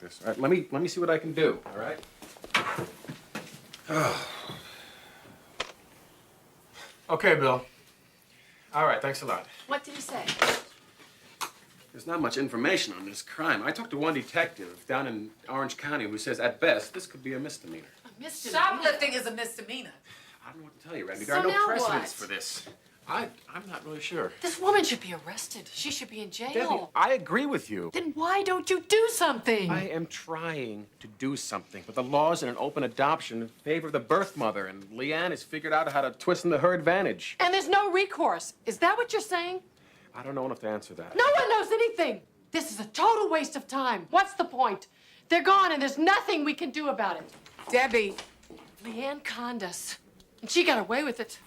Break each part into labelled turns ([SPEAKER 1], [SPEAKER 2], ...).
[SPEAKER 1] this. All right, let me see what I can do. All right. Okay, Bill. All right, thanks a lot.
[SPEAKER 2] What did he say?
[SPEAKER 1] There's not much information on this crime. I talked to one detective down in Orange County who says, at best, this could be a misdemeanor.
[SPEAKER 2] A misdemeanor?
[SPEAKER 3] Shoplifting is a misdemeanor.
[SPEAKER 1] I don't know what to tell you, Randy.
[SPEAKER 2] So
[SPEAKER 1] There are no
[SPEAKER 2] now
[SPEAKER 1] precedents
[SPEAKER 2] what?
[SPEAKER 1] for this. I'm not really sure.
[SPEAKER 2] This woman should be arrested. She should be in jail.
[SPEAKER 1] Debbie, I agree with you.
[SPEAKER 2] Then why don't you do something?
[SPEAKER 1] I am trying to do something, but the laws in an open adoption favor the birth mother, and Leanne has figured out how to twist them to her advantage.
[SPEAKER 2] And there's no recourse. Is that what you're saying?
[SPEAKER 1] I don't know enough to answer that.
[SPEAKER 2] No one knows anything. This is a total waste of time. What's the point? They're gone, and there's nothing we can do about it.
[SPEAKER 3] Debbie.
[SPEAKER 2] Leanne conned us, and she got away with it.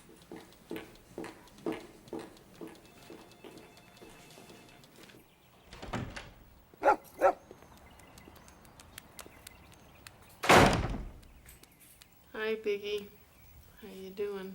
[SPEAKER 2] Hi, Biggie. How you doing?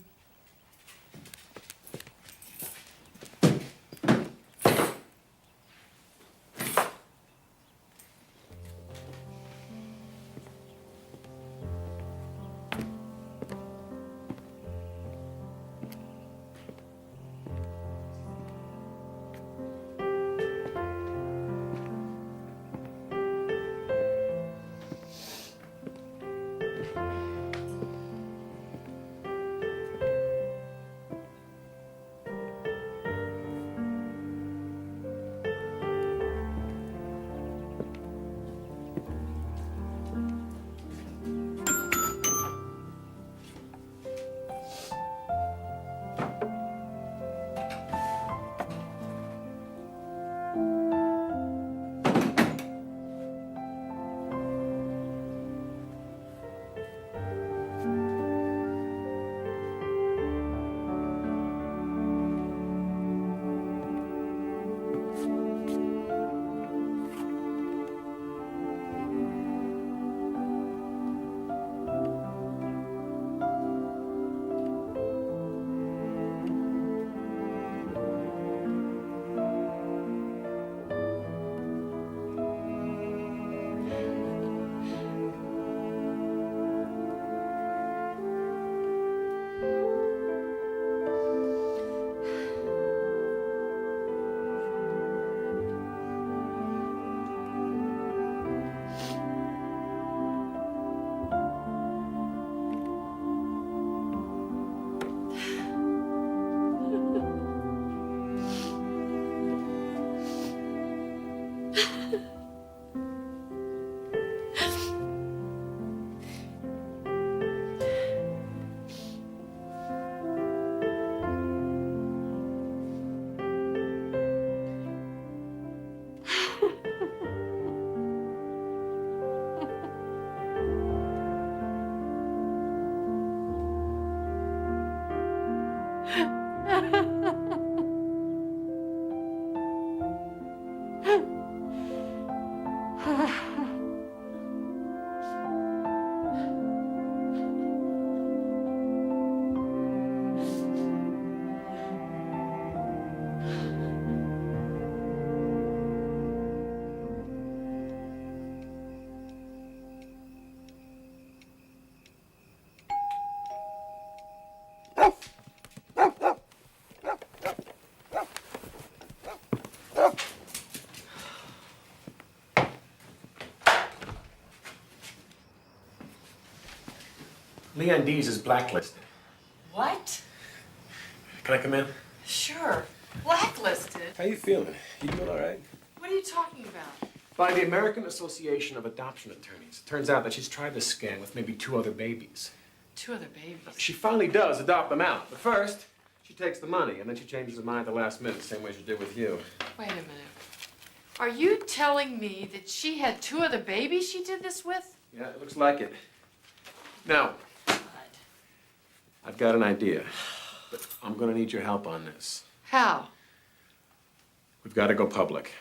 [SPEAKER 1] Leanne Dees is blacklisted.
[SPEAKER 3] What?
[SPEAKER 1] Can I come in?
[SPEAKER 3] Sure. Blacklisted?
[SPEAKER 1] How you feeling? You doing all right?
[SPEAKER 3] What are you talking about?
[SPEAKER 1] By the American Association of Adoption Attorneys. It turns out that she's tried this scam with maybe 2 other babies.
[SPEAKER 2] 2 other babies.
[SPEAKER 1] She finally does adopt them out. But first, she takes the money, and then she changes her mind at the last minute, the same way she did with you.
[SPEAKER 2] Wait a minute. Are you telling me that she had 2 other babies she did this with?
[SPEAKER 1] Yeah, it looks like it. Now,
[SPEAKER 2] God.
[SPEAKER 1] I've got an idea, but I'm gonna need your help on this.
[SPEAKER 2] How?
[SPEAKER 1] We've got to go public.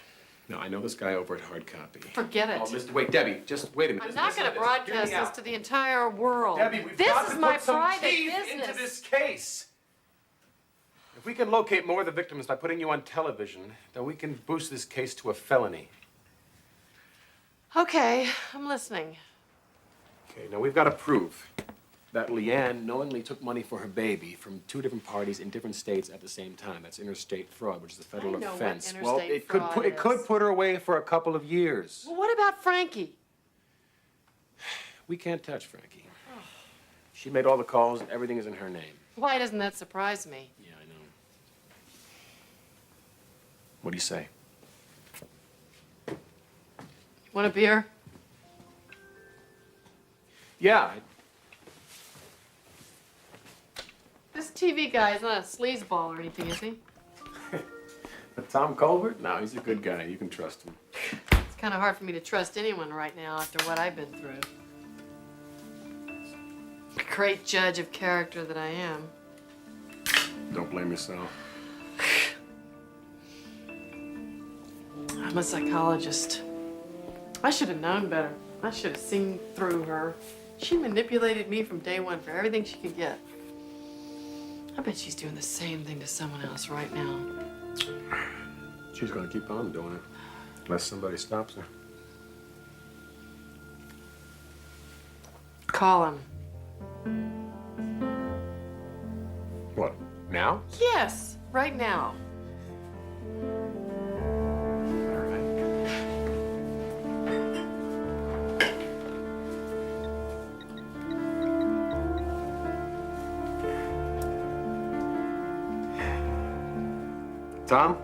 [SPEAKER 1] Now, I know this guy over at Hard Copy.
[SPEAKER 2] Forget it.
[SPEAKER 1] Oh, listen, wait, Debbie, just wait a minute.
[SPEAKER 2] I'm not going to broadcast this to the entire world.
[SPEAKER 1] Debbie, we've
[SPEAKER 2] this
[SPEAKER 1] got
[SPEAKER 2] is
[SPEAKER 1] to
[SPEAKER 2] my
[SPEAKER 1] put some
[SPEAKER 2] private
[SPEAKER 1] teeth
[SPEAKER 2] business.
[SPEAKER 1] into this case. If we can locate more of the victims by putting you on television, then we can boost this case to a felony.
[SPEAKER 2] Okay, I'm listening.
[SPEAKER 1] Okay, now we've got to prove that Leanne knowingly took money for her baby from two different parties in different states at the same time. That's interstate fraud, which is a federal
[SPEAKER 2] I know what
[SPEAKER 1] offense.
[SPEAKER 2] interstate
[SPEAKER 1] it could
[SPEAKER 2] fraud
[SPEAKER 1] it could
[SPEAKER 2] is.
[SPEAKER 1] put her away for a couple of years.
[SPEAKER 2] Well, what about Frankie?
[SPEAKER 1] We can't touch Frankie. She made all the calls. Everything is in her name.
[SPEAKER 2] Why doesn't that surprise me?
[SPEAKER 1] Yeah, I know. What do you say?
[SPEAKER 2] Want a beer?
[SPEAKER 1] Yeah.
[SPEAKER 2] This TV guy is not a sleazeball or anything, is he?
[SPEAKER 1] But Tom Colbert? No, he's a good guy. You can trust him.
[SPEAKER 2] It's kind of hard for me to trust anyone right now after what I've been through. Great judge of character that I am.
[SPEAKER 1] Don't blame yourself.
[SPEAKER 2] I'm a psychologist. I should have known better. I should have seen through her. She manipulated me from day one for everything she could get. I bet she's doing the same thing to someone else right now.
[SPEAKER 1] She's gonna keep on doing it. Unless somebody stops her.
[SPEAKER 2] Call him.
[SPEAKER 1] What? Now?
[SPEAKER 2] Yes, right now.
[SPEAKER 1] Tom?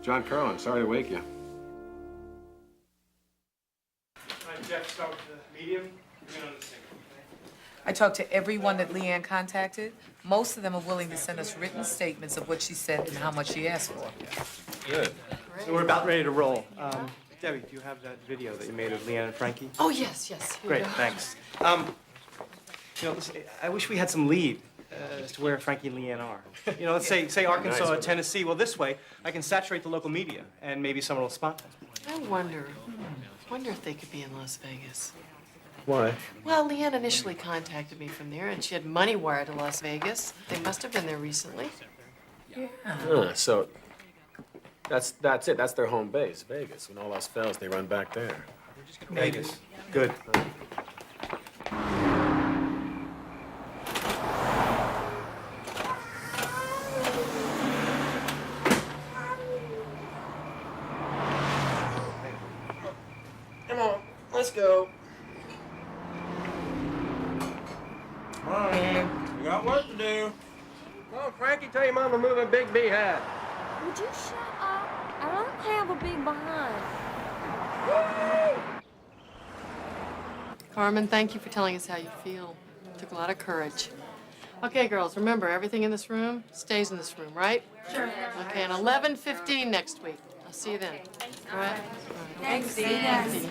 [SPEAKER 1] John Carlin, sorry to wake you.
[SPEAKER 4] Jeff, start with the medium. Bring it on the single.
[SPEAKER 3] I talked to everyone that Leanne contacted. Most of them are willing to send us written statements of what she said and how much she asked for.
[SPEAKER 1] Good.
[SPEAKER 4] So we're about ready to roll. Debbie, do you have that video that you made of Leanne and Frankie?
[SPEAKER 2] Oh, yes, yes. Here we
[SPEAKER 4] Great,
[SPEAKER 2] go.
[SPEAKER 4] thanks. Listen, I wish we had some lead as to where Frankie and Leanne are. Let's say Arkansas
[SPEAKER 1] Nice.
[SPEAKER 4] or Tennessee. Well, this way, I can saturate the local media, and maybe someone will spot them.
[SPEAKER 2] I wonder if they could be in Las Vegas.
[SPEAKER 1] Why?
[SPEAKER 2] Well, Leanne initially contacted me from there, and she had money wired to Las Vegas. They must have been there recently.
[SPEAKER 1] So that's it. That's their home base, Vegas. When all else fails, they run back there.
[SPEAKER 4] Vegas. Good. Come on, let's go.
[SPEAKER 5] Come on, man. We got work to do.
[SPEAKER 1] Come on, Frankie, tell your mom to move a Big B hat.
[SPEAKER 6] Would you shut up? I don't have a big behind.
[SPEAKER 2] Carmen, thank you for telling us how you feel. It took a lot of courage. Okay, girls, remember, everything in this room stays in this room, right? Sure. Okay, and 11:15 next week. I'll see you then. All right?
[SPEAKER 6] Thanks,
[SPEAKER 2] See you.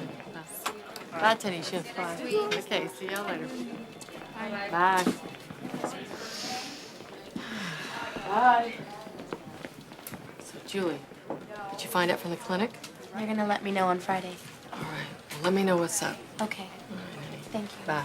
[SPEAKER 2] Bye, Tanisha. Bye. Okay, see y'all later. Bye. Bye. So, Julie, did you find out from the clinic?
[SPEAKER 6] They're gonna let me know on Friday.
[SPEAKER 2] All right. Well, let me know what's up.
[SPEAKER 6] Okay.
[SPEAKER 2] All right, honey.
[SPEAKER 6] Thank you.
[SPEAKER 2] Bye.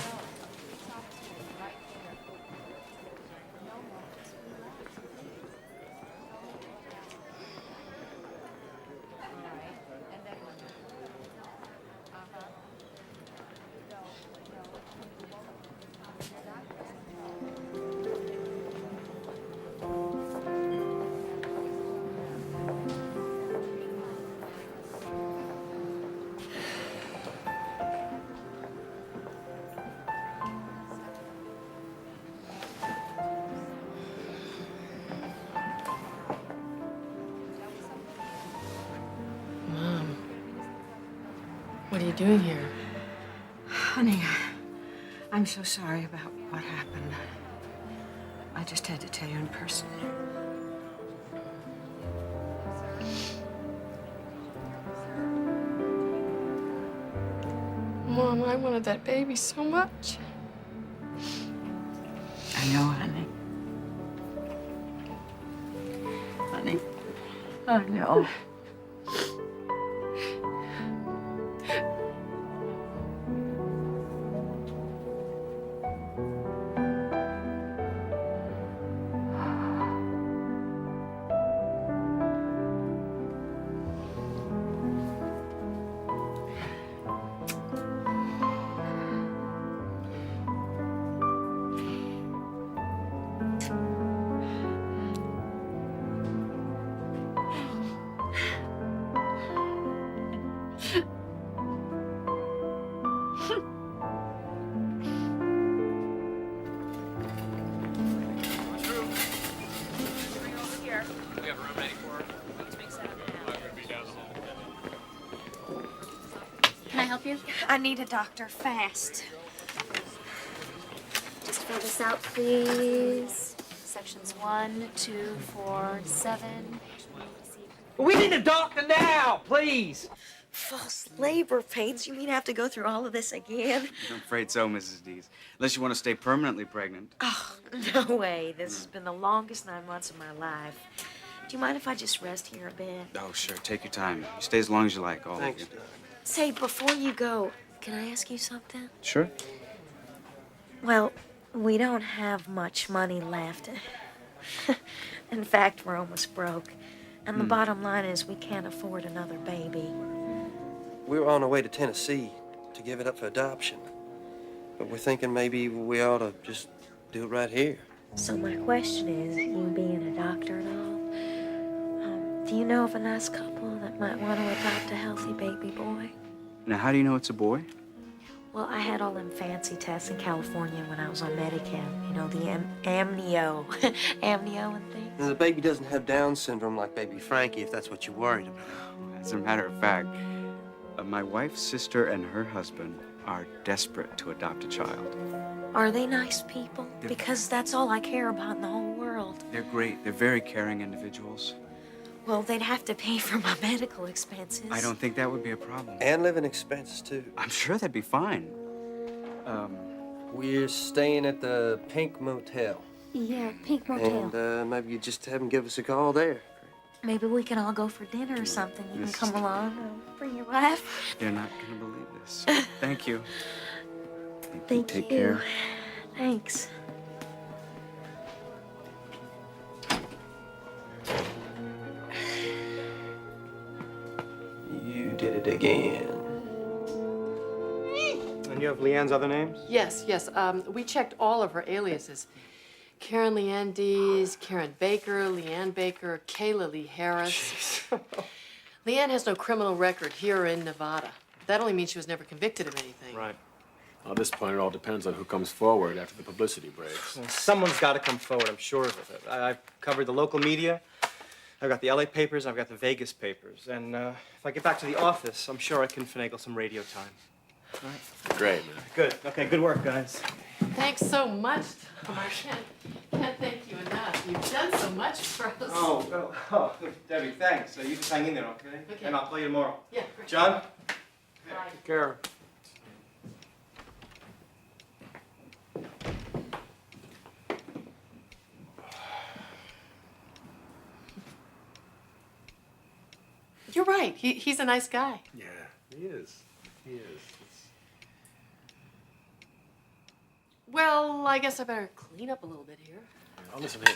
[SPEAKER 2] Mom, what are you doing here?
[SPEAKER 7] Honey, I'm so sorry about what happened. I just had to tell you in person.
[SPEAKER 2] Mom, I wanted that baby so much.
[SPEAKER 7] I know, honey. Honey, I know.
[SPEAKER 6] help you?
[SPEAKER 8] I need a doctor fast.
[SPEAKER 6] Just fill this out, please. Sections 1, 2, 4, 7.
[SPEAKER 4] We need a doctor now, please.
[SPEAKER 8] False labor pains? You mean I have to go through all of this again?
[SPEAKER 9] I'm afraid so, Mrs. Dees. Unless you want to stay permanently pregnant.
[SPEAKER 8] Oh, no way. This has been the longest 9 months of my life. Do you mind if I just rest here a bit?
[SPEAKER 9] Oh, sure. Take your time. You stay as long as you like, all
[SPEAKER 4] Thanks.
[SPEAKER 9] of you.
[SPEAKER 8] Say, before you go, can I ask you something?
[SPEAKER 9] Sure.
[SPEAKER 8] Well, we don't have much money left. In fact, we're almost broke. And the bottom line is we can't afford another baby.
[SPEAKER 10] We were on our way to Tennessee to give it up for adoption. But we're thinking maybe we ought to just do it right here.
[SPEAKER 8] So my question is, you being a doctor and all, do you know of a nice couple that might want to adopt a healthy baby boy?
[SPEAKER 9] Now, how do you know it's a boy?
[SPEAKER 8] Well, I had all them fancy tests in California when I was on Medicam. You know, the amnio, amnio and things.
[SPEAKER 10] And the baby doesn't have Down syndrome like baby Frankie, if that's what you're worried about.
[SPEAKER 9] As a matter of fact, my wife's sister and her husband are desperate to adopt a child.
[SPEAKER 8] Are they nice people? Because that's all I care about in the whole world.
[SPEAKER 9] They're great. They're very caring individuals.
[SPEAKER 8] Well, they'd have to pay for my medical expenses.
[SPEAKER 9] I don't think that would be a problem.
[SPEAKER 10] And living expenses, too.
[SPEAKER 9] I'm sure that'd be fine.
[SPEAKER 10] We're staying at the Pink Motel.
[SPEAKER 6] Yeah, Pink Motel.
[SPEAKER 10] And maybe you just have them give us a call there.
[SPEAKER 8] Maybe we can all go for dinner or something. You can come along and bring your wife.
[SPEAKER 9] They're not going to believe this. Thank you.
[SPEAKER 8] Thank
[SPEAKER 9] Take
[SPEAKER 8] you.
[SPEAKER 9] care.
[SPEAKER 8] Thanks.
[SPEAKER 10] You did it again.
[SPEAKER 4] And you have Leanne's other names?
[SPEAKER 2] Yes, yes. We checked all of her aliases. Karen Leanne Dees, Karen Baker, Leanne Baker, Kayla Lee Harris. Leanne has no criminal record here in Nevada. That only means she was never convicted of anything.
[SPEAKER 4] Right.
[SPEAKER 1] At this point, it all depends on who comes forward after the publicity breaks.
[SPEAKER 4] Well, someone's got to come forward, I'm sure of it. I've covered the local media. I've got the LA papers, I've got the Vegas papers. And if I get back to the office, I'm sure I can finagle some radio time. All right?
[SPEAKER 1] Great, man.
[SPEAKER 4] Good. Okay, good work, guys.
[SPEAKER 2] Thanks so much, Tom. I can't thank you enough. You've done so much for us.
[SPEAKER 4] Oh, Debbie, thanks. You just hang in there, okay?
[SPEAKER 2] Okay.
[SPEAKER 4] And I'll call you tomorrow.
[SPEAKER 2] Yeah, great.
[SPEAKER 4] John?
[SPEAKER 2] Bye.
[SPEAKER 1] Take care.
[SPEAKER 2] You're right. He's a nice guy.
[SPEAKER 1] Yeah, he is. He is.
[SPEAKER 2] Well, I guess I better clean up a little bit here.
[SPEAKER 1] Oh, listen, hey,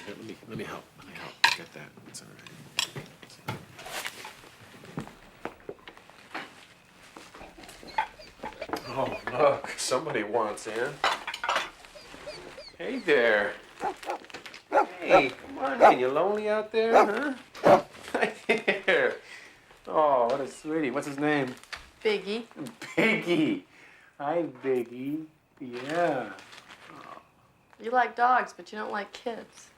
[SPEAKER 1] let me help. Let me help. Get that. It's all right. Oh, look. Somebody wants in. Hey there. Hey, come on in. You lonely out there, huh? Hi there. Oh, what a sweetie. What's his name?
[SPEAKER 2] Biggie.
[SPEAKER 1] Biggie. Hi, Biggie. Yeah.
[SPEAKER 2] You like dogs, but you don't like kids.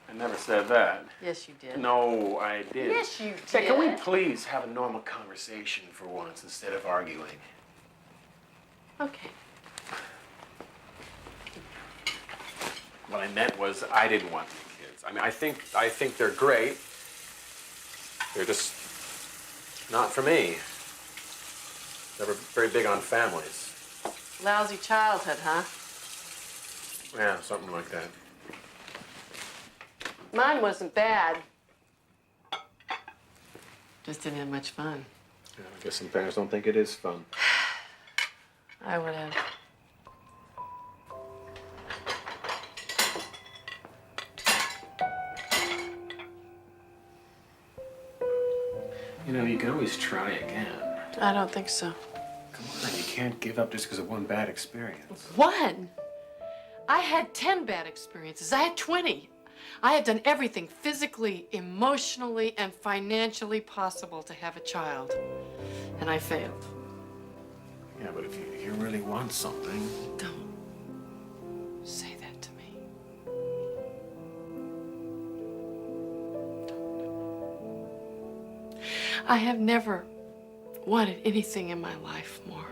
[SPEAKER 1] I never said that.
[SPEAKER 2] Yes, you did.
[SPEAKER 1] No, I did.
[SPEAKER 2] Yes, you
[SPEAKER 1] Hey, can we
[SPEAKER 2] did.
[SPEAKER 1] please have a normal conversation for once instead of arguing?
[SPEAKER 2] Okay.
[SPEAKER 1] What I meant was I didn't want any kids. I mean, I think they're great. They're just not for me. Never very big on families.
[SPEAKER 2] Lousy childhood, huh?
[SPEAKER 1] Yeah, something like that.
[SPEAKER 2] Mine wasn't bad. Just didn't have much fun.
[SPEAKER 1] Yeah, I guess some parents don't think it is fun.
[SPEAKER 2] I would have.
[SPEAKER 1] You know, you can always try again.
[SPEAKER 2] I don't think so.
[SPEAKER 1] Come on, you can't give up just because of one bad experience.
[SPEAKER 2] One? I had 10 bad experiences. I had 20. I had done everything physically, emotionally, and financially possible to have a child. And I failed.
[SPEAKER 1] Yeah, but if you really want something...
[SPEAKER 2] Don't say that to me. Don't. I have never wanted anything in my life more.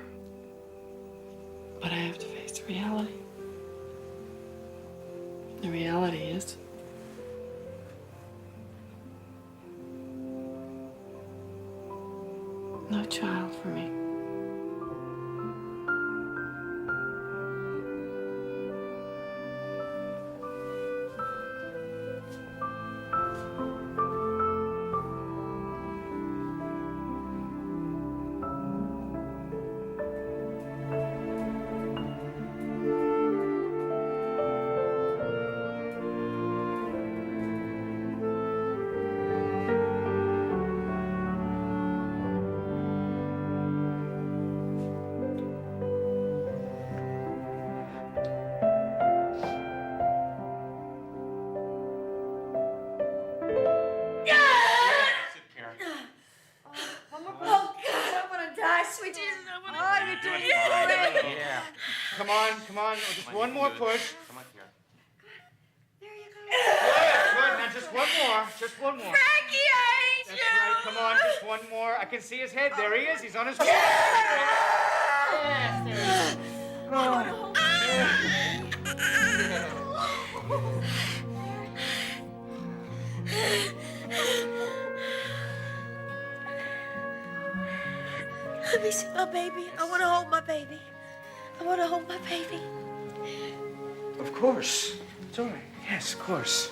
[SPEAKER 2] But I have to face the reality. The reality is, no child for me.
[SPEAKER 8] Oh, God, I'm gonna die, sweet Jesus. I'm gonna die. You're doing great.
[SPEAKER 4] Yeah. Come on. Just one more push. Come on, Karen.
[SPEAKER 8] There you go.
[SPEAKER 4] Good. Now just one more. Just one more.
[SPEAKER 8] Frankie, I hate
[SPEAKER 4] That's
[SPEAKER 8] you.
[SPEAKER 4] right. Come on, just one more. I can see his head. There he is. He's on his way.
[SPEAKER 8] Let me see my baby. I want to hold my baby. I want to hold my baby.
[SPEAKER 4] Of course. It's all right. Yes, of course.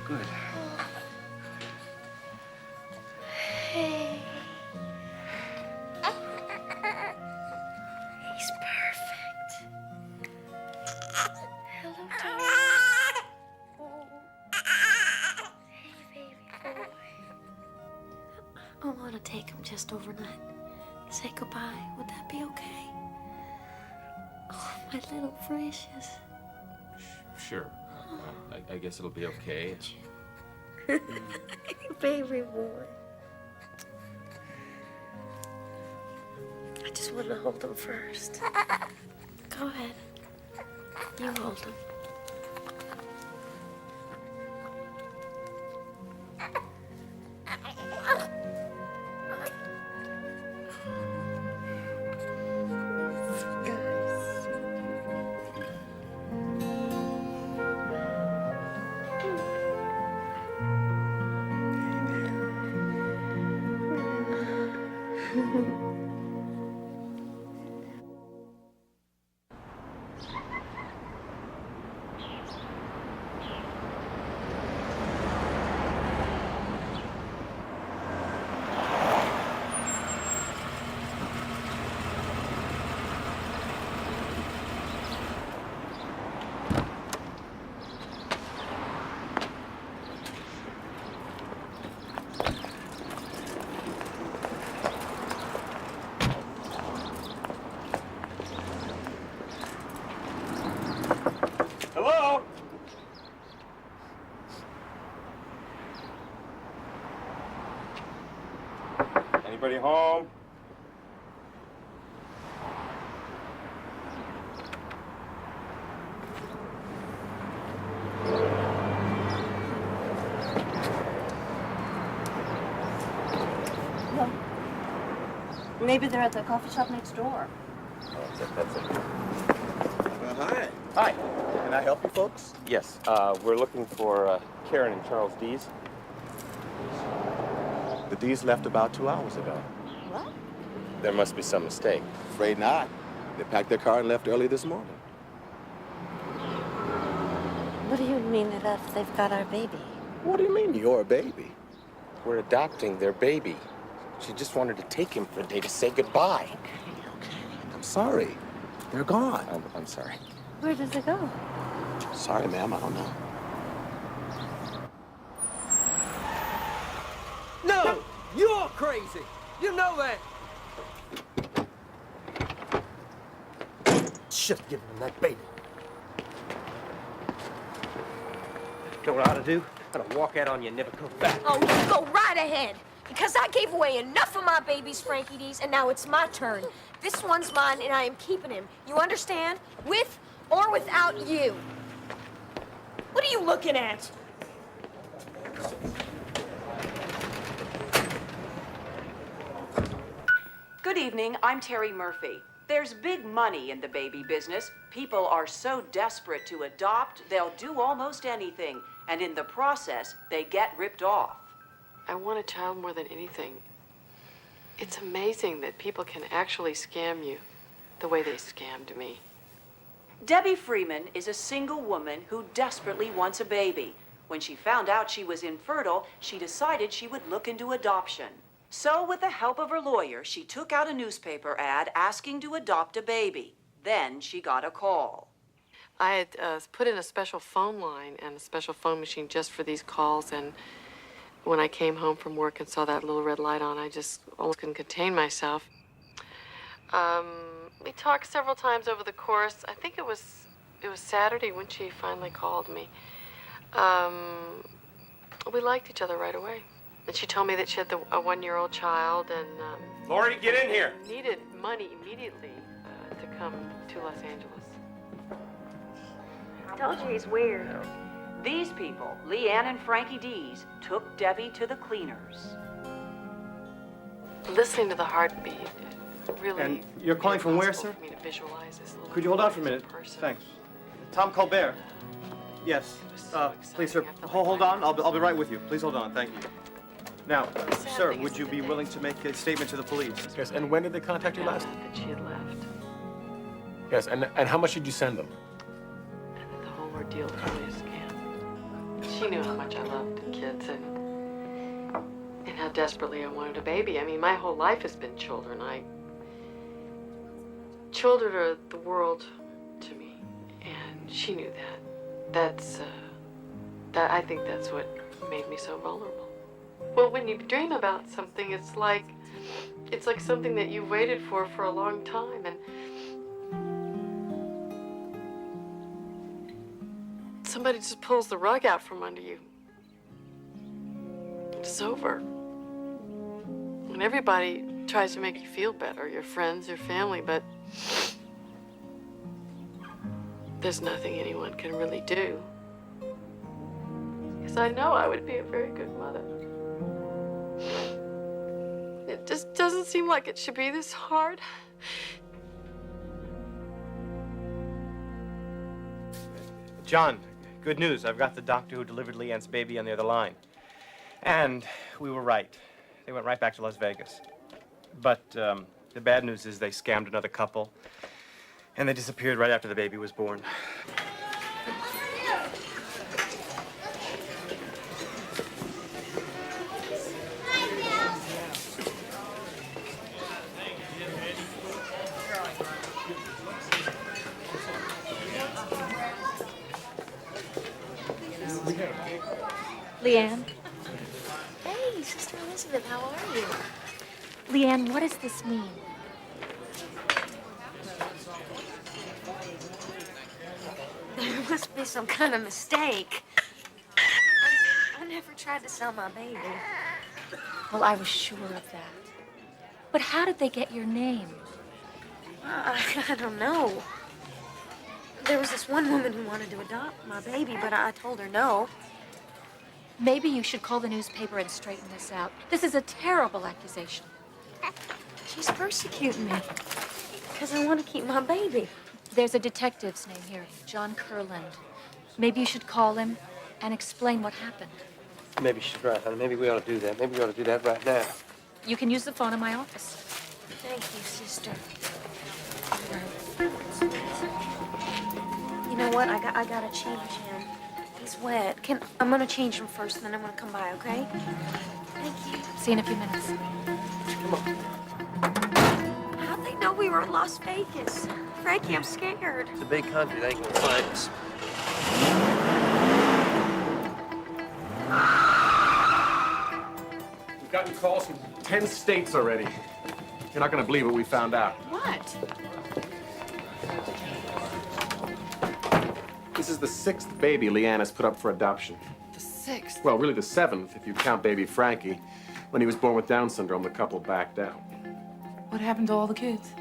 [SPEAKER 4] Good.
[SPEAKER 8] Hey. He's perfect. Hello, darling. Hey, baby boy. I want to take him just overnight. Say goodbye. Would that be okay? Oh, my little precious.
[SPEAKER 1] Sure. I guess it'll be okay.
[SPEAKER 8] Baby boy. I just want to hold him first. Go ahead. You hold him.
[SPEAKER 5] Hello? Anybody home?
[SPEAKER 11] Maybe they're at the coffee shop next door.
[SPEAKER 5] That's it.
[SPEAKER 12] Hi.
[SPEAKER 5] Hi.
[SPEAKER 12] Can I help you folks?
[SPEAKER 5] Yes, we're looking for Karen and Charles Dees.
[SPEAKER 12] The D's left about 2 hours ago.
[SPEAKER 11] What?
[SPEAKER 5] There must be some mistake.
[SPEAKER 12] Afraid not. They packed their car and left early this morning.
[SPEAKER 8] What do you mean that they've got our baby?
[SPEAKER 12] What do you mean, your baby?
[SPEAKER 5] We're adopting their baby. She just wanted to take him for a day to say goodbye.
[SPEAKER 12] I'm sorry. They're gone.
[SPEAKER 5] I'm sorry.
[SPEAKER 8] Where does it go?
[SPEAKER 12] Sorry, ma'am, I don't know.
[SPEAKER 13] No! You're crazy! You know that!
[SPEAKER 10] Should've given him that baby.
[SPEAKER 13] Know what I ought to do? I ought to walk out on you and never come back.
[SPEAKER 14] Oh, you go right ahead. Because I gave away enough of my babies, Frankie D's, and now it's my turn. This one's mine, and I am keeping him. You understand? With or without you. What are you looking at?
[SPEAKER 15] evening, I'm Terry Murphy. There's big money in the baby business. People are so desperate to adopt, they'll do almost anything. And in the process, they get ripped off.
[SPEAKER 2] I want a child more than anything. It's amazing that people can actually scam you the way they scammed me.
[SPEAKER 15] Debbie Freeman is a single woman who desperately wants a baby. When she found out she was infertile, she decided she would look into adoption. So, with the help of her lawyer, she took out a newspaper ad asking to adopt a baby. Then she got a call.
[SPEAKER 2] I had put in a special phone line and a special phone machine just for these calls, and when I came home from work and saw that little red light on, I just almost couldn't contain myself. We talked several times over the course. I think it was Saturday when she finally called me. We liked each other right away. And she told me that she had a one-year-old child and
[SPEAKER 5] Lori, get in here.
[SPEAKER 2] needed money immediately to come to Los Angeles.
[SPEAKER 8] I told you he's weird.
[SPEAKER 15] These people, Leanne and Frankie Dees, took Debbie to the cleaners.
[SPEAKER 2] Listening to the heartbeat really.
[SPEAKER 4] And you're calling from where, sir?
[SPEAKER 2] For me to visualize this little
[SPEAKER 4] Could you hold on for a minute?
[SPEAKER 2] person.
[SPEAKER 4] Thanks. Tom Colbert. Yes. Please, sir. Hold on. I'll be right with you. Please hold on. Thank you. Now, sir, would you be willing to make a statement to the police?
[SPEAKER 1] Yes, and when did they contact you last?
[SPEAKER 2] That she had left.
[SPEAKER 1] Yes, and how much did you send them?
[SPEAKER 2] And that the whole ordeal was really a scam. She knew how much I loved kids and how desperately I wanted a baby. I mean, my whole life has been children. Children are the world to me, and she knew that. I think that's what made me so vulnerable. Well, when you dream about something, it's like something that you've waited for a long time, and somebody just pulls the rug out from under you. It's over. And everybody tries to make you feel better, your friends, your family, but there's nothing anyone can really do. Because I know I would be a very good mother. It just doesn't seem like it should be this hard.
[SPEAKER 4] John, good news. I've got the doctor who delivered Leanne's baby on the other line. And we were right. They went right back to Las Vegas. But the bad news is they scammed another couple, and they disappeared right after the baby was born.
[SPEAKER 8] Leanne? Hey, Sister Elizabeth, how are you? Leanne, what does this mean? There must be some kind of mistake. I never tried to sell my baby. Well, I was sure of that. But how did they get your name? I don't know. There was this one woman who wanted to adopt my baby, but I told her no.
[SPEAKER 6] Maybe you should call the newspaper and straighten this out. This is a terrible accusation.
[SPEAKER 8] She's persecuting me because I want to keep my baby.
[SPEAKER 6] There's a detective's name here, John Kurland. Maybe you should call him and explain what happened.
[SPEAKER 10] Maybe she's right, honey. Maybe we ought to do that. Maybe we ought to do that right now.
[SPEAKER 6] You can use the phone in my office.
[SPEAKER 8] Thank you, sister. You know what? I gotta change him. He's wet. I'm gonna change him first, and then I'm gonna come by, okay? Thank you.
[SPEAKER 6] See you in a few minutes.
[SPEAKER 10] Come on.
[SPEAKER 8] How'd they know we were in Las Vegas? Frankie, I'm scared.
[SPEAKER 10] It's a big country. They ain't gonna find us.
[SPEAKER 1] We've gotten calls from 10 states already. You're not going to believe what we found out.
[SPEAKER 2] What?
[SPEAKER 1] This is the 6th baby Leanne has put up for adoption.
[SPEAKER 2] The 6th?
[SPEAKER 1] Well, really the 7th, if you count baby Frankie. When he was born with Down syndrome, the couple backed out.
[SPEAKER 3] What happened to all the kids?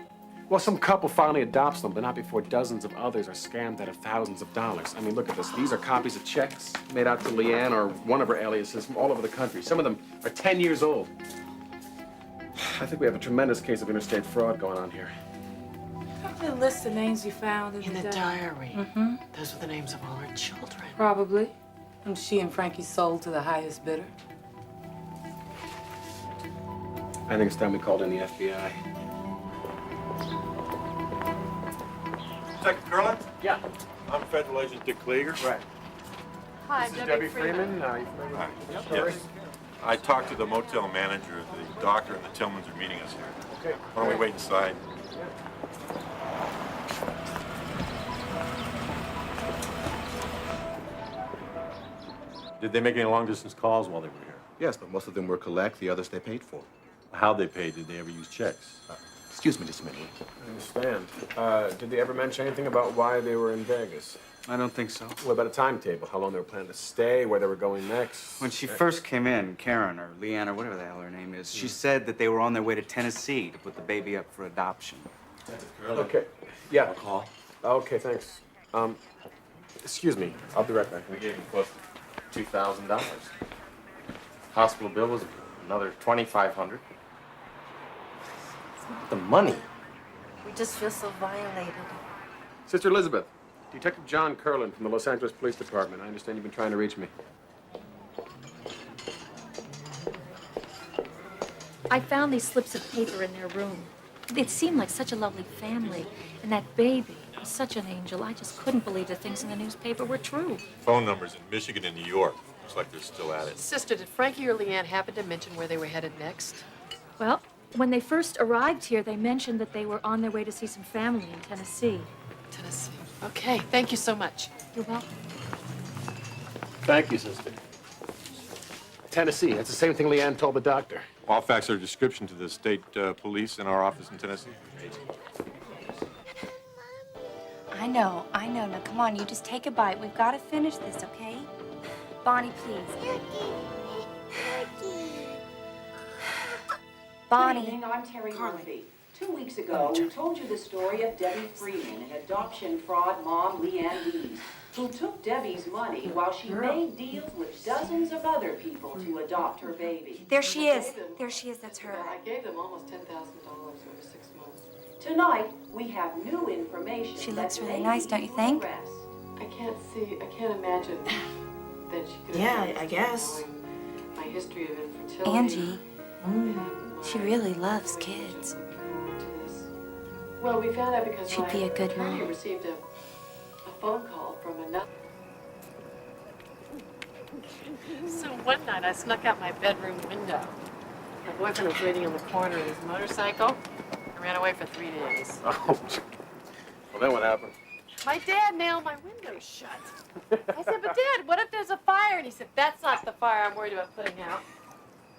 [SPEAKER 1] Well, some couple finally adopts them, but not before dozens of others are scammed out of thousands of dollars. I mean, look at this. These are copies of checks made out to Leanne or one of her aliases from all over the country. Some of them are 10 years old. I think we have a tremendous case of interstate fraud going on here.
[SPEAKER 3] Probably a list of names you found
[SPEAKER 2] In the diary.
[SPEAKER 3] Mm-hmm.
[SPEAKER 2] Those were the names of all her children.
[SPEAKER 3] Probably. And she and Frankie sold to the highest bidder.
[SPEAKER 1] I think it's time we called in the FBI.
[SPEAKER 16] Detective Curlin?
[SPEAKER 1] Yeah.
[SPEAKER 16] I'm Federal Agent Dick Klieger.
[SPEAKER 1] Right.
[SPEAKER 2] Hi,
[SPEAKER 1] This is Debbie Freeman.
[SPEAKER 16] Hi. Yes. I talked to the motel manager. The doctor and the Tillmans are meeting us here.
[SPEAKER 1] Okay.
[SPEAKER 16] Why don't we wait inside? Did they make any long-distance calls while they were here?
[SPEAKER 12] Yes, but most of them were collect, the others they paid for.
[SPEAKER 16] How'd they pay? Did they ever use checks?
[SPEAKER 12] Excuse me just a minute.
[SPEAKER 1] I understand. Did they ever mention anything about why they were in Vegas?
[SPEAKER 9] I don't think so.
[SPEAKER 1] What about a timetable? How long they were planning to stay? Where they were going next?
[SPEAKER 9] When she first came in, Karen or Leanne or whatever the hell her name is, she said that they were on their way to Tennessee to put the baby up for adoption.
[SPEAKER 1] Okay. Yeah.
[SPEAKER 9] Call.
[SPEAKER 1] Okay, thanks. Excuse me. I'll be right back.
[SPEAKER 5] We gave him close to $2,000. Hospital bill was another $2,500. It's not the money.
[SPEAKER 11] We just feel so violated.
[SPEAKER 1] Sister Elizabeth, Detective John Curlin from the Los Angeles Police Department. I understand you've been trying to reach me.
[SPEAKER 6] I found these slips of paper in their room. It seemed like such a lovely family, and that baby was such an angel. I just couldn't believe the things in the newspaper were true.
[SPEAKER 16] Phone numbers in Michigan and New York. Looks like they're still at it.
[SPEAKER 2] Sister, did Frankie or Leanne happen to mention where they were headed next?
[SPEAKER 6] Well, when they first arrived here, they mentioned that they were on their way to see some family in Tennessee.
[SPEAKER 2] Tennessee. Okay, thank you so much.
[SPEAKER 6] You're welcome.
[SPEAKER 1] Thank you, sister. Tennessee. That's the same thing Leanne told the doctor.
[SPEAKER 16] All facts are a description to the state police in our office in Tennessee.
[SPEAKER 11] I know. Now, come on, you just take a bite. We've got to finish this, okay? Bonnie, please. Bonnie.
[SPEAKER 15] Good evening, I'm Terry Murphy. 2 weeks ago, we told you the story of Debbie Freeman, an adoption fraud mom, Leanne Dees, who took Debbie's money while she made deals with dozens of other people to adopt her baby.
[SPEAKER 11] There she is. That's her.
[SPEAKER 2] I gave them almost $10,000 over 6 months.
[SPEAKER 15] Tonight, we have new information.
[SPEAKER 11] She
[SPEAKER 15] that
[SPEAKER 11] looks really
[SPEAKER 15] may
[SPEAKER 11] nice,
[SPEAKER 15] lead
[SPEAKER 11] don't you
[SPEAKER 15] to
[SPEAKER 11] think?
[SPEAKER 15] arrest.
[SPEAKER 2] I can't imagine that she could have
[SPEAKER 11] Yeah,
[SPEAKER 2] done this
[SPEAKER 11] I guess.
[SPEAKER 2] knowing my history of infertility.
[SPEAKER 11] Angie,
[SPEAKER 2] and
[SPEAKER 11] she
[SPEAKER 2] my
[SPEAKER 11] really loves kids.
[SPEAKER 2] forward to this. Well, we found out because
[SPEAKER 11] She'd
[SPEAKER 2] my
[SPEAKER 11] be a good
[SPEAKER 2] attorney
[SPEAKER 11] mom.
[SPEAKER 2] received a phone call from another. So one night I snuck out my bedroom window. My boyfriend was waiting on the corner of his motorcycle. I ran away for 3 days.
[SPEAKER 1] Oh. Well, then what happened?
[SPEAKER 2] My dad nailed my window shut. I said, but Dad, what if there's a fire? And he said, that's not the fire I'm worried about putting out.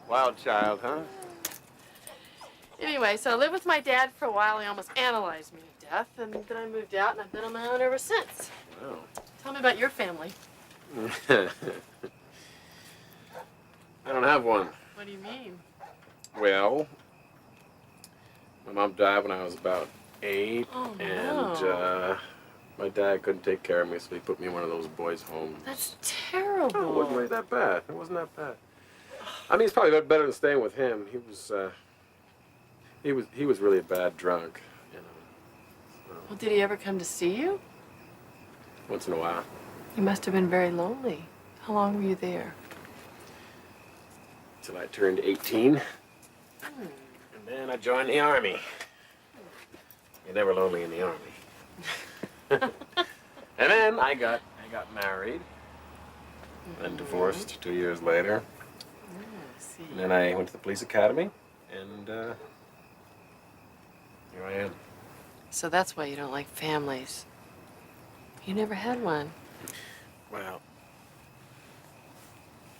[SPEAKER 1] Wild child, huh?
[SPEAKER 2] Anyway, so I lived with my dad for a while. He almost analyzed me to death. And then I moved out, and I've been on my own ever since.
[SPEAKER 1] Wow.
[SPEAKER 2] Tell me about your family.
[SPEAKER 1] I don't have one.
[SPEAKER 2] What do you mean?
[SPEAKER 1] Well, my mom died when I was about 8,
[SPEAKER 2] Oh,
[SPEAKER 1] and
[SPEAKER 2] no.
[SPEAKER 1] my dad couldn't take care of me, so he put me in one of those boys' homes.
[SPEAKER 2] That's terrible.
[SPEAKER 1] Oh, it wasn't really that bad. It wasn't that bad. I mean, it's probably better than staying with him. He was really a bad drunk, you know.
[SPEAKER 2] Well, did he ever come to see you?
[SPEAKER 1] Once in a while.
[SPEAKER 2] You must have been very lonely. How long were you there?
[SPEAKER 1] Till I turned 18. And then I joined the army. You're never lonely in the army. And then I got married. Then divorced 2 years later. And then I went to the police academy, and here I am.
[SPEAKER 2] So that's why you don't like families. You never had one.
[SPEAKER 1] Well,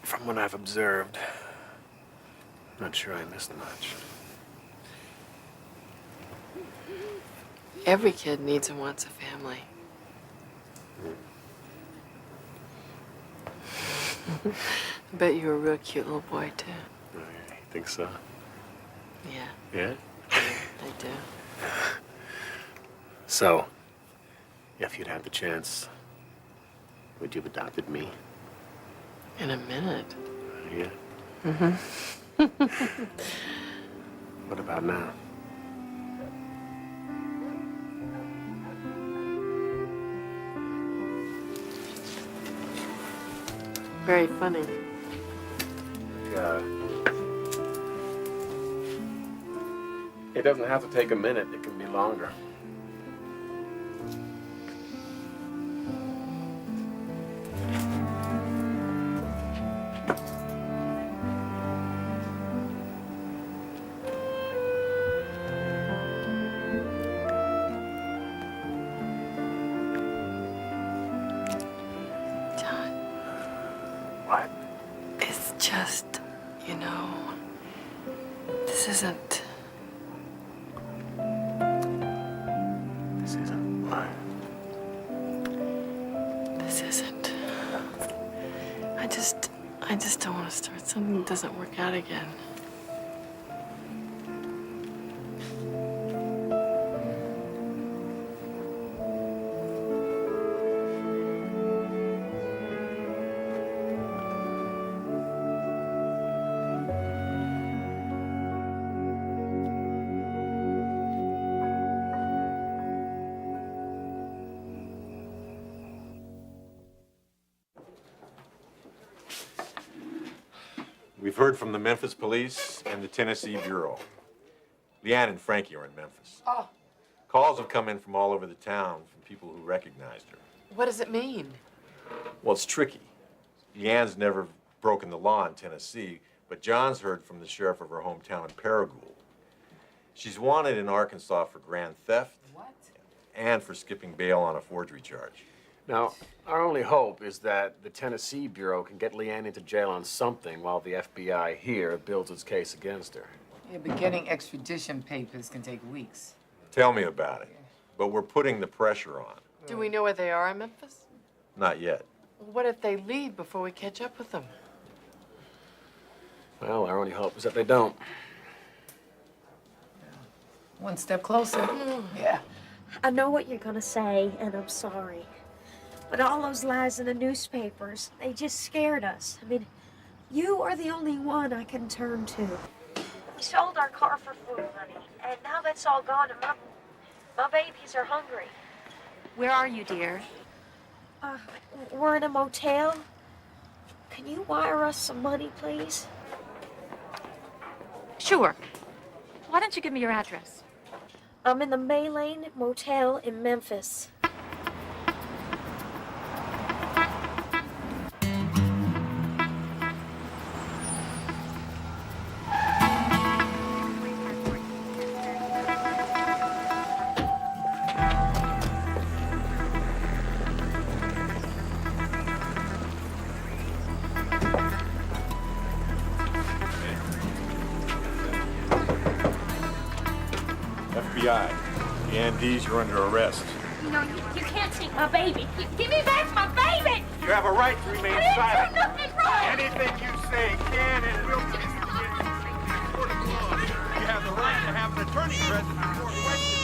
[SPEAKER 1] from what I've observed, I'm not sure I missed much.
[SPEAKER 2] Every kid needs and wants a family. I bet you were a real cute little boy, too.
[SPEAKER 1] You think so?
[SPEAKER 2] Yeah,
[SPEAKER 1] Yeah?
[SPEAKER 2] I do.
[SPEAKER 1] So, if you'd had the chance, would you have adopted me?
[SPEAKER 2] In a minute.
[SPEAKER 1] Yeah.
[SPEAKER 2] Mm-hmm.
[SPEAKER 1] What about now?
[SPEAKER 2] Very funny.
[SPEAKER 1] It doesn't have to take a minute, it can be longer.
[SPEAKER 2] John.
[SPEAKER 1] What?
[SPEAKER 2] It's just, this isn't.
[SPEAKER 1] This isn't what?
[SPEAKER 2] This isn't. I just don't want to start something that doesn't work out again.
[SPEAKER 16] We've heard from the Memphis Police and the Tennessee Bureau. Leanne and Frankie are in Memphis.
[SPEAKER 2] Oh.
[SPEAKER 16] Calls have come in from all over the town from people who recognized her.
[SPEAKER 2] What does it mean?
[SPEAKER 16] Well, it's tricky. Leanne's never broken the law in Tennessee, but John's heard from the sheriff of her hometown in Paragould. She's wanted in Arkansas for grand theft.
[SPEAKER 3] What?
[SPEAKER 16] And for skipping bail on a forgery charge.
[SPEAKER 1] Now, our only hope is that the Tennessee Bureau can get Leanne into jail on something while the FBI here builds its case against her.
[SPEAKER 3] Yeah, but getting extradition papers can take weeks.
[SPEAKER 16] Tell me about it. But we're putting the pressure on.
[SPEAKER 2] Do we know where they are in Memphis?
[SPEAKER 16] Not yet.
[SPEAKER 2] What if they leave before we catch up with them?
[SPEAKER 1] Well, our only hope is that they don't.
[SPEAKER 3] One step closer. Yeah.
[SPEAKER 14] I know what you're gonna say, and I'm sorry. But all those lies in the newspapers, they just scared us. I mean, you are the only one I can turn to. We sold our car for food money, and now that's all gone, and my babies are hungry.
[SPEAKER 6] Where are you, dear?
[SPEAKER 14] We're in a motel. Can you wire us some money, please?
[SPEAKER 6] Sure. Why don't you give me your address?
[SPEAKER 14] I'm in the May Lane Motel in Memphis.
[SPEAKER 16] FBI, Leanne Dees, you're under arrest.
[SPEAKER 8] You know, you can't take my baby. Give me back my baby!
[SPEAKER 16] You have a right to remain
[SPEAKER 8] I didn't do nothing wrong!
[SPEAKER 16] Anything you say can and will be used against you in court of law. You have the right to have an attorney present before questioning.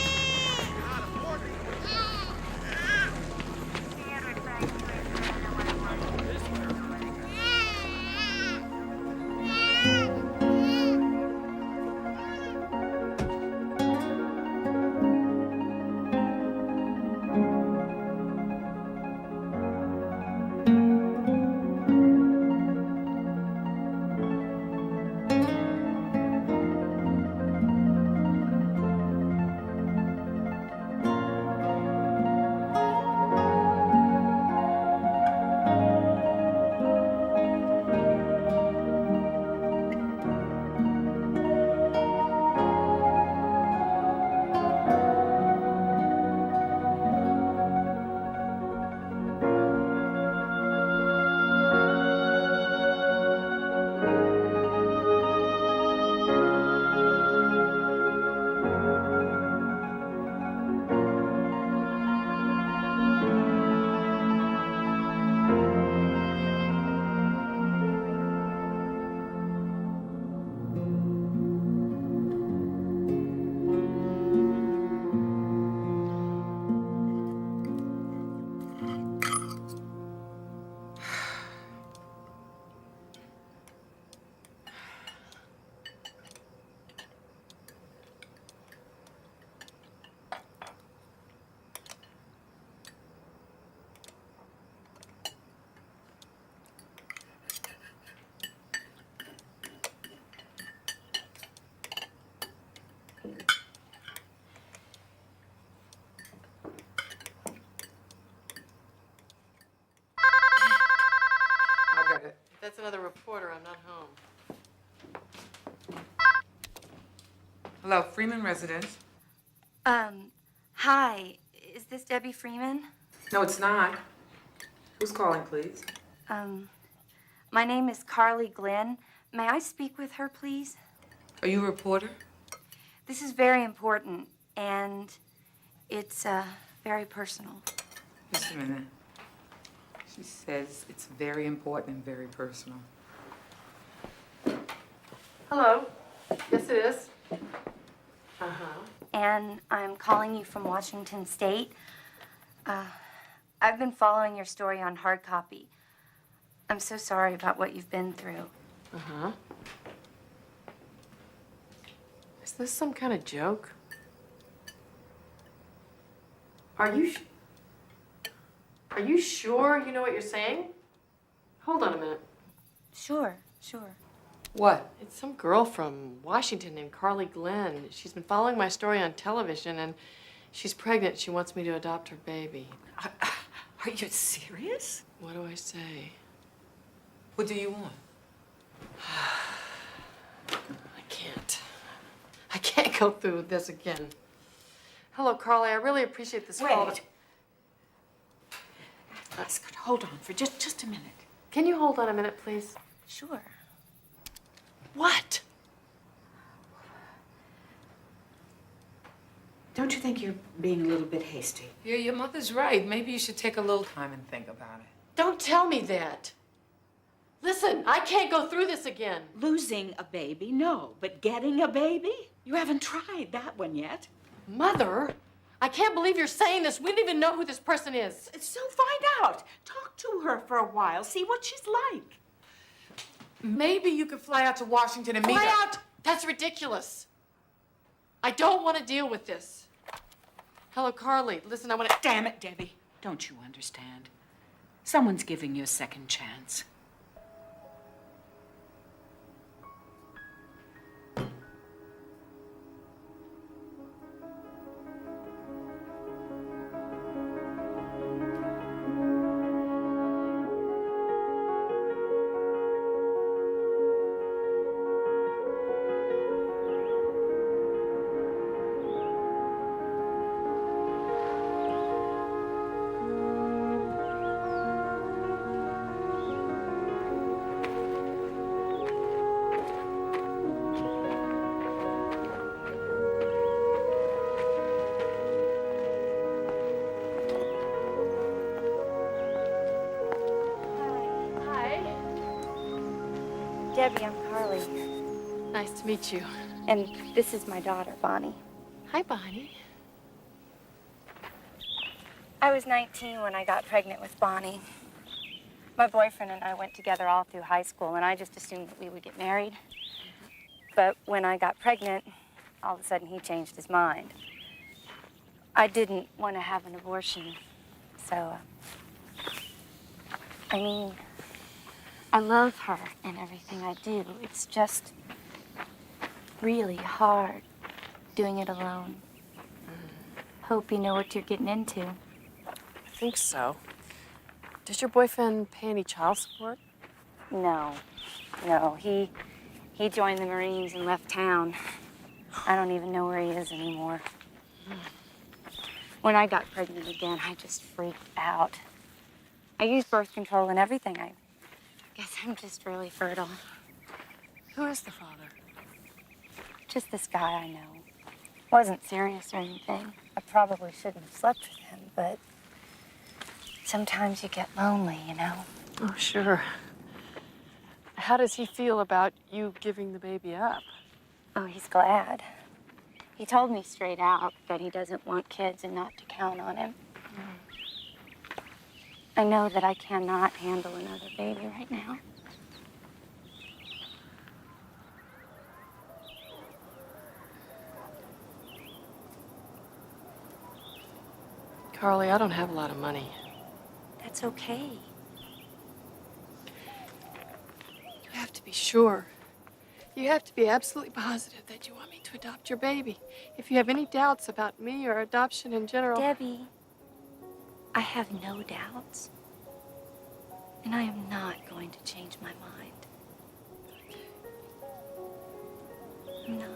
[SPEAKER 2] That's another reporter. I'm not home.
[SPEAKER 3] Hello, Freeman residence.
[SPEAKER 11] Hi. Is this Debbie Freeman?
[SPEAKER 3] No, it's not. Who's calling, please?
[SPEAKER 11] My name is Carly Glenn. May I speak with her, please?
[SPEAKER 3] Are you a reporter?
[SPEAKER 11] This is very important, and it's very personal.
[SPEAKER 3] Just a minute. She says it's very important and very personal.
[SPEAKER 2] Hello. Yes, it is. Uh-huh.
[SPEAKER 11] And I'm calling you from Washington State. I've been following your story on hard copy. I'm so sorry about what you've been through.
[SPEAKER 2] Uh-huh. Is this some kind of joke? Are you sure you know what you're saying? Hold on a minute.
[SPEAKER 11] Sure.
[SPEAKER 3] What?
[SPEAKER 2] It's some girl from Washington named Carly Glenn. She's been following my story on television, and she's pregnant. She wants me to adopt her baby.
[SPEAKER 3] Are you serious?
[SPEAKER 2] What do I say?
[SPEAKER 3] What do you want?
[SPEAKER 2] I can't go through this again. Hello, Carly. I really appreciate this call.
[SPEAKER 7] Wait. Scott, hold on for just a minute.
[SPEAKER 2] Can you hold on a minute, please?
[SPEAKER 11] Sure.
[SPEAKER 2] What?
[SPEAKER 7] Don't you think you're being a little bit hasty?
[SPEAKER 3] Yeah, your mother's right. Maybe you should take a little time and think about it.
[SPEAKER 2] Don't tell me that. Listen, I can't go through this again.
[SPEAKER 7] Losing a baby, no. But getting a baby? You haven't tried that one yet.
[SPEAKER 2] Mother, I can't believe you're saying this. We don't even know who this person is.
[SPEAKER 7] So find out. Talk to her for a while. See what she's like.
[SPEAKER 3] Maybe you could fly out to Washington and meet
[SPEAKER 2] Fly
[SPEAKER 3] her.
[SPEAKER 2] out? That's ridiculous. I don't want to deal with this. Hello, Carly. Listen, I want to...
[SPEAKER 7] Damn it, Debbie. Don't you understand? Someone's giving you a second chance.
[SPEAKER 11] Debbie, I'm Carly.
[SPEAKER 2] Nice to meet you.
[SPEAKER 11] And this is my daughter, Bonnie.
[SPEAKER 2] Hi, Bonnie.
[SPEAKER 11] I was 19 when I got pregnant with Bonnie. My boyfriend and I went together all through high school, and I just assumed that we would get married. But when I got pregnant, all of a sudden he changed his mind. I didn't want to have an abortion, so, I mean, I love her and everything I do. It's just really hard doing it alone. Hope you know what you're getting into.
[SPEAKER 2] I think so. Does your boyfriend pay any child support?
[SPEAKER 11] No. He joined the Marines and left town. I don't even know where he is anymore. When I got pregnant again, I just freaked out. I used birth control and everything. I guess I'm just really fertile.
[SPEAKER 2] Who is the father?
[SPEAKER 11] Just this guy I know. Wasn't serious or anything. I probably shouldn't have slept with him, but sometimes you get lonely, you know?
[SPEAKER 2] Oh, sure. How does he feel about you giving the baby up?
[SPEAKER 11] Oh, he's glad. He told me straight out that he doesn't want kids and not to count on him. I know that I cannot handle another baby right now.
[SPEAKER 2] Carly, I don't have a lot of money.
[SPEAKER 11] That's okay.
[SPEAKER 2] You have to be sure. You have to be absolutely positive that you want me to adopt your baby. If you have any doubts about me or adoption in general...
[SPEAKER 11] Debbie, I have no doubts. And I am not going to change my mind. I'm not.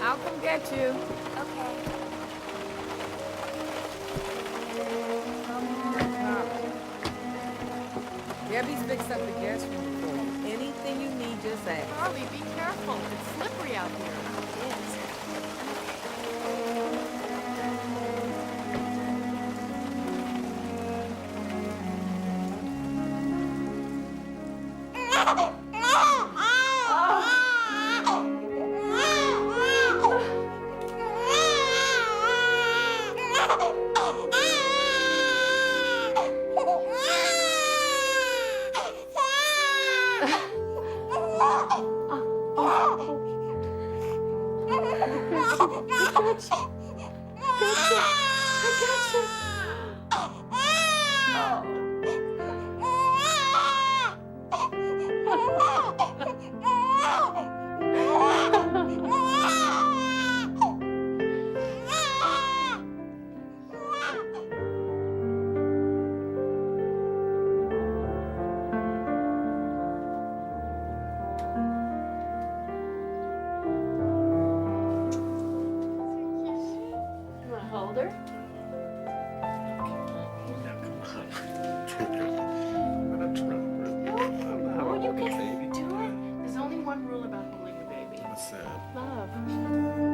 [SPEAKER 3] I'll come get you.
[SPEAKER 8] Okay.
[SPEAKER 3] Gabby's fixed up the guest room for you. Anything you need, just ask.
[SPEAKER 2] Harley, be careful. It's slippery out here. You want to hold her? Oh, you can do it. There's only one rule about holding a baby.
[SPEAKER 12] What's that?
[SPEAKER 2] Love.